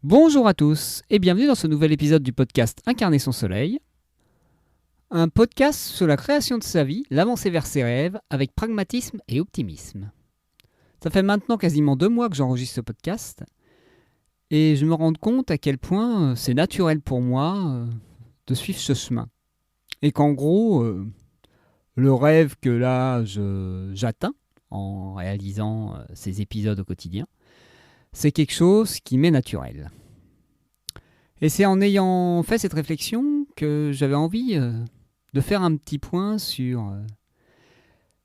Bonjour à tous et bienvenue dans ce nouvel épisode du podcast Incarner son soleil. Un podcast sur la création de sa vie, l'avancée vers ses rêves avec pragmatisme et optimisme. Ça fait maintenant quasiment 2 mois que j'enregistre ce podcast et je me rends compte à quel point c'est naturel pour moi de suivre ce chemin. Et qu'en gros, le rêve que là j'atteins en réalisant ces épisodes au quotidien, c'est quelque chose qui m'est naturel. Et c'est en ayant fait cette réflexion que j'avais envie de faire un petit point sur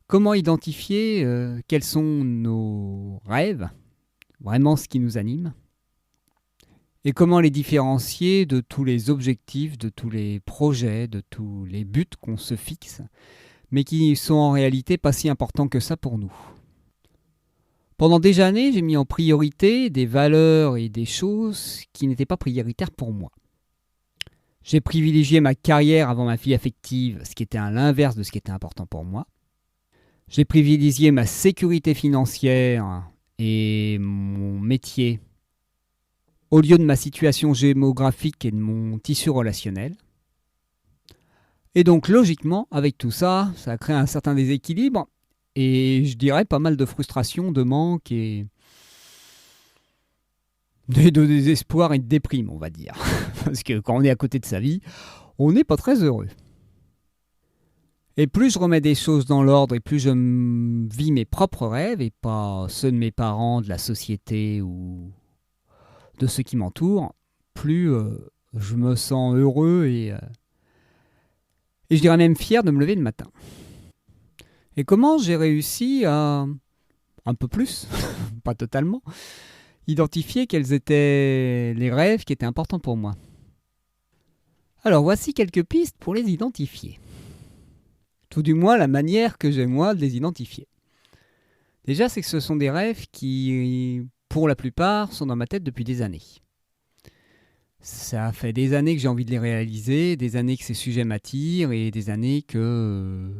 comment identifier quels sont nos rêves, vraiment ce qui nous anime, et comment les différencier de tous les objectifs, de tous les projets, de tous les buts qu'on se fixe, mais qui sont en réalité pas si importants que ça pour nous. Pendant des années, j'ai mis en priorité des valeurs et des choses qui n'étaient pas prioritaires pour moi. J'ai privilégié ma carrière avant ma vie affective, ce qui était à l'inverse de ce qui était important pour moi. J'ai privilégié ma sécurité financière et mon métier au lieu de ma situation géographique et de mon tissu relationnel. Et donc logiquement, avec tout ça, ça a créé un certain déséquilibre et je dirais pas mal de frustration, de manque et de désespoir et de déprime, on va dire. Parce que quand on est à côté de sa vie, on n'est pas très heureux. Et plus je remets des choses dans l'ordre et plus je vis mes propres rêves et pas ceux de mes parents, de la société ou de ceux qui m'entourent, plus je me sens heureux et je dirais même fier de me lever le matin. Et comment j'ai réussi à, un peu plus, pas totalement, identifier quels étaient les rêves qui étaient importants pour moi. Alors voici quelques pistes pour les identifier. Tout du moins la manière que j'ai moi de les identifier. Déjà, c'est que ce sont des rêves qui, pour la plupart, sont dans ma tête depuis des années. Ça fait des années que j'ai envie de les réaliser, des années que ces sujets m'attirent et des années que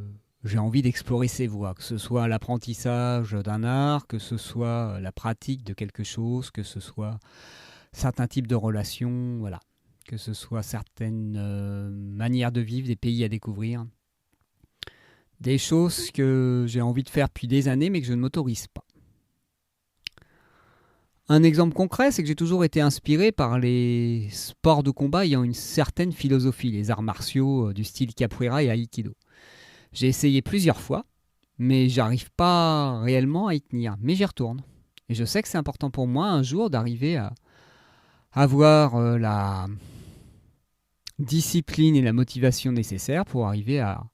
j'ai envie d'explorer ces voies, que ce soit l'apprentissage d'un art, que ce soit la pratique de quelque chose, que ce soit certains types de relations, voilà, que ce soit certaines manières de vivre, des pays à découvrir, des choses que j'ai envie de faire depuis des années mais que je ne m'autorise pas. Un exemple concret, c'est que j'ai toujours été inspiré par les sports de combat ayant une certaine philosophie, les arts martiaux du style capoeira et aikido. J'ai essayé plusieurs fois, mais j'arrive pas réellement à y tenir. Mais j'y retourne. Et je sais que c'est important pour moi un jour d'arriver à avoir la discipline et la motivation nécessaires pour arriver à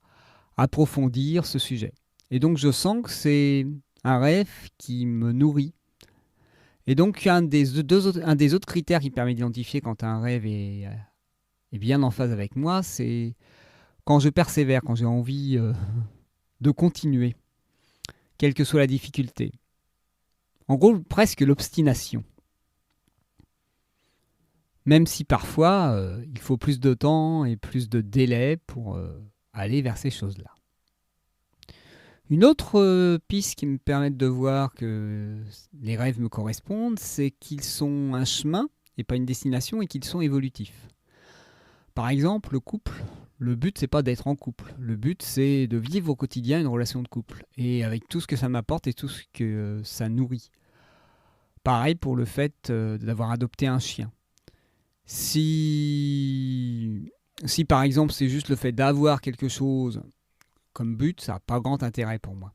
approfondir ce sujet. Et donc je sens que c'est un rêve qui me nourrit. Et donc un des autres critères qui permet d'identifier quand un rêve est bien en phase avec moi, c'est quand je persévère, quand j'ai envie de continuer, quelle que soit la difficulté. En gros, presque l'obstination. Même si parfois, il faut plus de temps et plus de délai pour aller vers ces choses-là. Une autre piste qui me permet de voir que les rêves me correspondent, c'est qu'ils sont un chemin et pas une destination et qu'ils sont évolutifs. Par exemple, le couple, le but c'est pas d'être en couple. Le but c'est de vivre au quotidien une relation de couple et avec tout ce que ça m'apporte et tout ce que ça nourrit. Pareil pour le fait d'avoir adopté un chien. Si par exemple c'est juste le fait d'avoir quelque chose comme but, ça n'a pas grand intérêt pour moi.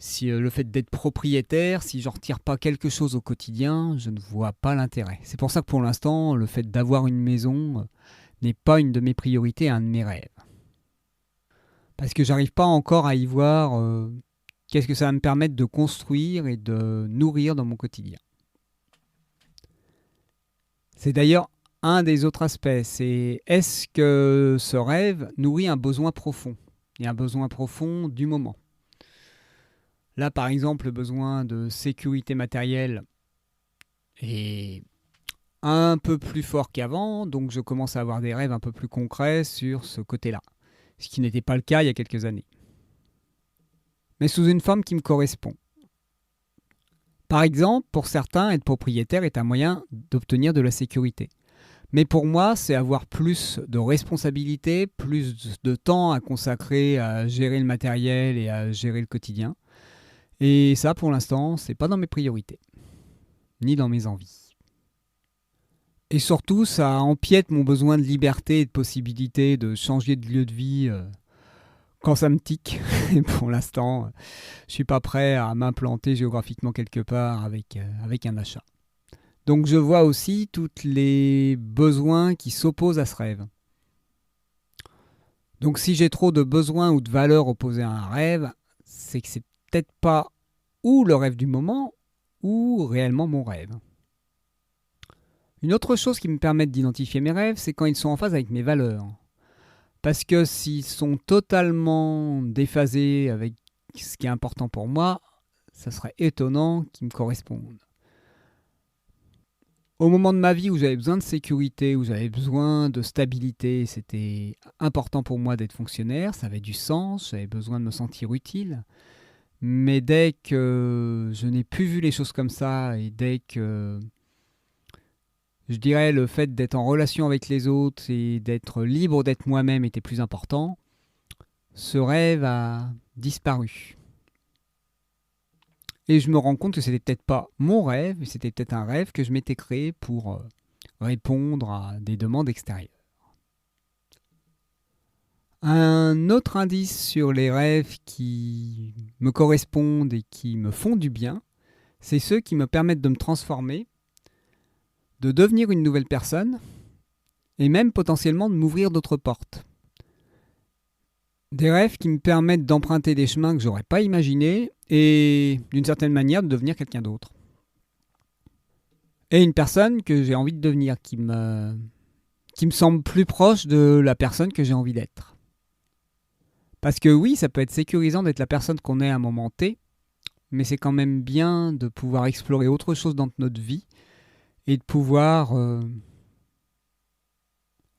Si le fait d'être propriétaire, si j'en retire pas quelque chose au quotidien, je ne vois pas l'intérêt. C'est pour ça que pour l'instant, le fait d'avoir une maison n'est pas une de mes priorités, un de mes rêves. Parce que j'arrive pas encore à y voir qu'est-ce que ça va me permettre de construire et de nourrir dans mon quotidien. C'est d'ailleurs un des autres aspects, c'est est-ce que ce rêve nourrit un besoin profond, et un besoin profond du moment. Là, par exemple, le besoin de sécurité matérielle est un peu plus fort qu'avant, donc je commence à avoir des rêves un peu plus concrets sur ce côté-là, ce qui n'était pas le cas il y a quelques années. Mais sous une forme qui me correspond. Par exemple, pour certains, être propriétaire est un moyen d'obtenir de la sécurité. Mais pour moi, c'est avoir plus de responsabilités, plus de temps à consacrer à gérer le matériel et à gérer le quotidien. Et ça, pour l'instant, c'est pas dans mes priorités, ni dans mes envies. Et surtout, ça empiète mon besoin de liberté et de possibilité de changer de lieu de vie quand ça me tique. Et pour l'instant, je suis pas prêt à m'implanter géographiquement quelque part avec un achat. Donc je vois aussi tous les besoins qui s'opposent à ce rêve. Donc si j'ai trop de besoins ou de valeurs opposées à un rêve, c'est que c'est peut-être pas ou le rêve du moment ou réellement mon rêve. Une autre chose qui me permet d'identifier mes rêves, c'est quand ils sont en phase avec mes valeurs. Parce que s'ils sont totalement déphasés avec ce qui est important pour moi, ça serait étonnant qu'ils me correspondent. Au moment de ma vie où j'avais besoin de sécurité, où j'avais besoin de stabilité, c'était important pour moi d'être fonctionnaire, ça avait du sens, j'avais besoin de me sentir utile. Mais dès que je n'ai plus vu les choses comme ça, et dès que, je dirais, le fait d'être en relation avec les autres et d'être libre d'être moi-même était plus important, ce rêve a disparu. Et je me rends compte que c'était peut-être pas mon rêve, mais c'était peut-être un rêve que je m'étais créé pour répondre à des demandes extérieures. Un autre indice sur les rêves qui me correspondent et qui me font du bien, c'est ceux qui me permettent de me transformer, de devenir une nouvelle personne et même potentiellement de m'ouvrir d'autres portes. Des rêves qui me permettent d'emprunter des chemins que j'aurais pas imaginés et d'une certaine manière de devenir quelqu'un d'autre. Et une personne que j'ai envie de devenir, qui me semble plus proche de la personne que j'ai envie d'être. Parce que oui, ça peut être sécurisant d'être la personne qu'on est à un moment T, mais c'est quand même bien de pouvoir explorer autre chose dans notre vie et de pouvoir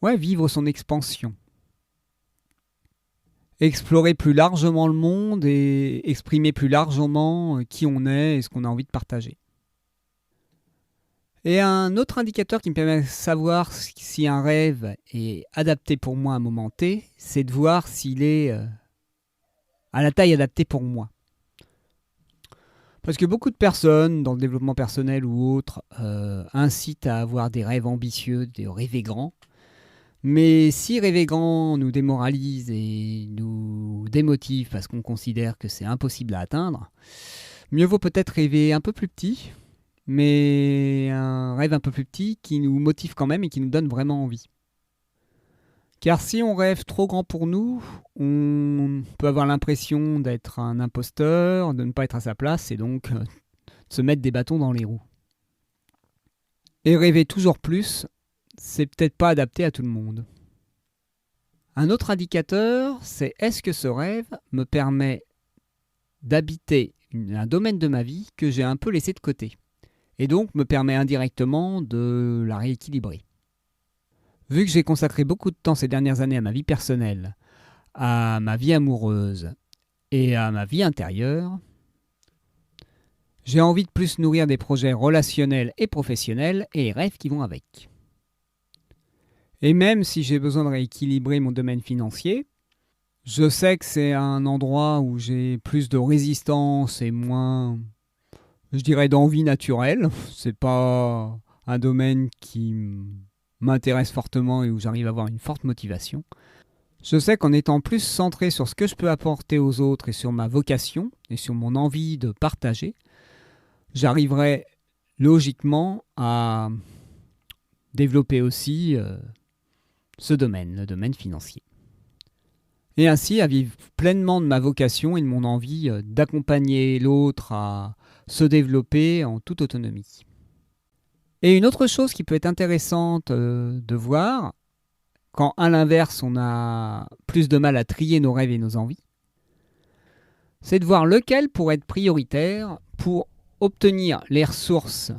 vivre son expansion. Explorer plus largement le monde et exprimer plus largement qui on est et ce qu'on a envie de partager. Et un autre indicateur qui me permet de savoir si un rêve est adapté pour moi à un moment T, c'est de voir s'il est à la taille adaptée pour moi. Parce que beaucoup de personnes, dans le développement personnel ou autre, incitent à avoir des rêves ambitieux, de rêver grand. Mais si rêver grand nous démoralise et nous démotive parce qu'on considère que c'est impossible à atteindre, mieux vaut peut-être rêver un peu plus petit, mais un rêve un peu plus petit qui nous motive quand même et qui nous donne vraiment envie. Car si on rêve trop grand pour nous, on peut avoir l'impression d'être un imposteur, de ne pas être à sa place et donc de se mettre des bâtons dans les roues. Et rêver toujours plus, c'est peut-être pas adapté à tout le monde. Un autre indicateur, c'est est-ce que ce rêve me permet d'habiter un domaine de ma vie que j'ai un peu laissé de côté et donc me permet indirectement de la rééquilibrer. Vu que j'ai consacré beaucoup de temps ces dernières années à ma vie personnelle, à ma vie amoureuse et à ma vie intérieure, j'ai envie de plus nourrir des projets relationnels et professionnels et les rêves qui vont avec. Et même si j'ai besoin de rééquilibrer mon domaine financier, je sais que c'est un endroit où j'ai plus de résistance et moins, je dirais, d'envie naturelle. C'est pas un domaine qui m'intéresse fortement et où j'arrive à avoir une forte motivation. Je sais qu'en étant plus centré sur ce que je peux apporter aux autres et sur ma vocation et sur mon envie de partager, j'arriverai logiquement à développer aussi ce domaine, le domaine financier. Et ainsi à vivre pleinement de ma vocation et de mon envie d'accompagner l'autre à se développer en toute autonomie. Et une autre chose qui peut être intéressante de voir, quand à l'inverse on a plus de mal à trier nos rêves et nos envies, c'est de voir lequel pourrait être prioritaire pour obtenir les ressources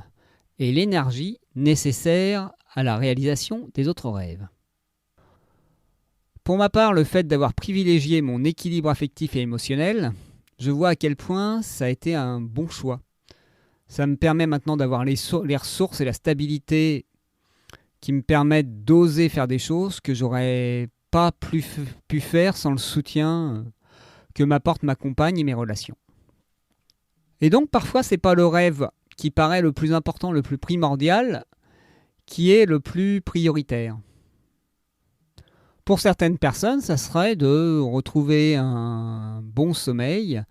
et l'énergie nécessaires à la réalisation des autres rêves. Pour ma part, le fait d'avoir privilégié mon équilibre affectif et émotionnel, je vois à quel point ça a été un bon choix. Ça me permet maintenant d'avoir les ressources et la stabilité qui me permettent d'oser faire des choses que j'aurais pas pu faire sans le soutien que m'apportent ma compagne et mes relations. Et donc parfois c'est pas le rêve qui paraît le plus important, le plus primordial, qui est le plus prioritaire. Pour certaines personnes, ça serait de retrouver un bon sommeil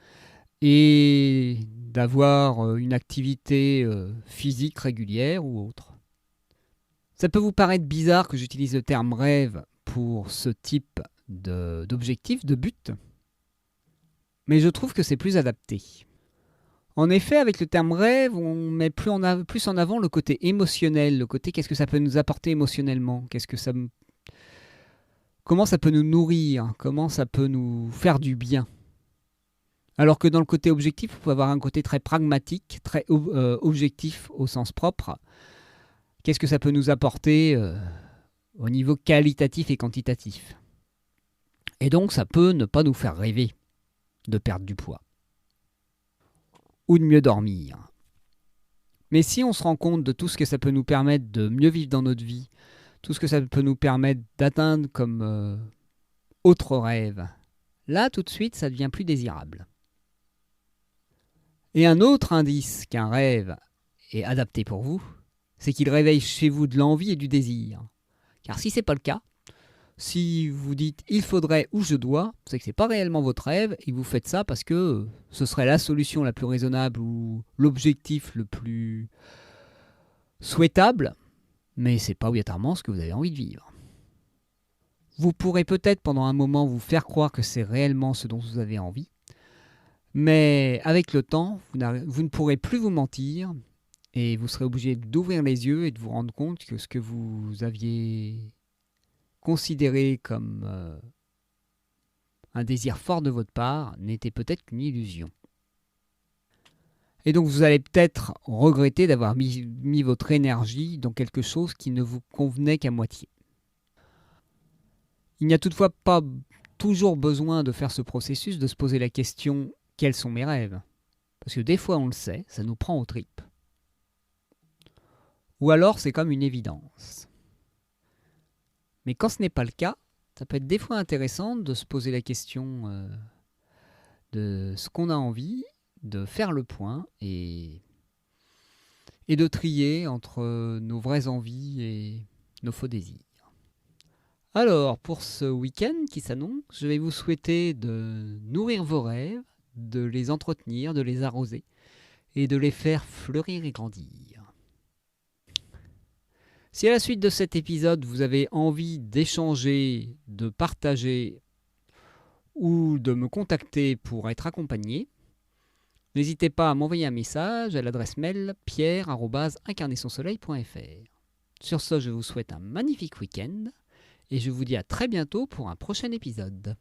et d'avoir une activité physique régulière ou autre. Ça peut vous paraître bizarre que j'utilise le terme rêve pour ce type d'objectif, de but, mais je trouve que c'est plus adapté. En effet, avec le terme rêve, on met plus en avant le côté émotionnel, le côté qu'est-ce que ça peut nous apporter émotionnellement, comment ça peut nous nourrir, comment ça peut nous faire du bien. Alors que dans le côté objectif, vous pouvez avoir un côté très pragmatique, très objectif au sens propre. Qu'est-ce que ça peut nous apporter au niveau qualitatif et quantitatif. Et donc ça peut ne pas nous faire rêver de perdre du poids. Ou de mieux dormir. Mais si on se rend compte de tout ce que ça peut nous permettre de mieux vivre dans notre vie, tout ce que ça peut nous permettre d'atteindre comme autre rêve, là tout de suite ça devient plus désirable. Et un autre indice qu'un rêve est adapté pour vous, c'est qu'il réveille chez vous de l'envie et du désir. Car si ce n'est pas le cas, si vous dites « il faudrait » ou « je dois », c'est que ce n'est pas réellement votre rêve et vous faites ça parce que ce serait la solution la plus raisonnable ou l'objectif le plus souhaitable, mais ce n'est pas obligatoirement ce que vous avez envie de vivre. Vous pourrez peut-être pendant un moment vous faire croire que c'est réellement ce dont vous avez envie, mais avec le temps, vous ne pourrez plus vous mentir et vous serez obligé d'ouvrir les yeux et de vous rendre compte que ce que vous aviez considéré comme un désir fort de votre part n'était peut-être qu'une illusion. Et donc vous allez peut-être regretter d'avoir mis votre énergie dans quelque chose qui ne vous convenait qu'à moitié. Il n'y a toutefois pas toujours besoin de faire ce processus, de se poser la question « quels sont mes rêves ?» Parce que des fois on le sait, ça nous prend aux tripes. Ou alors c'est comme une évidence. Mais quand ce n'est pas le cas, ça peut être des fois intéressant de se poser la question de ce qu'on a envie, de faire le point et de trier entre nos vraies envies et nos faux désirs. Alors, pour ce week-end qui s'annonce, je vais vous souhaiter de nourrir vos rêves, de les entretenir, de les arroser et de les faire fleurir et grandir. Si à la suite de cet épisode, vous avez envie d'échanger, de partager ou de me contacter pour être accompagné, n'hésitez pas à m'envoyer un message à l'adresse mail pierre@incarnersonsoleil.fr. Sur ce, je vous souhaite un magnifique week-end et je vous dis à très bientôt pour un prochain épisode.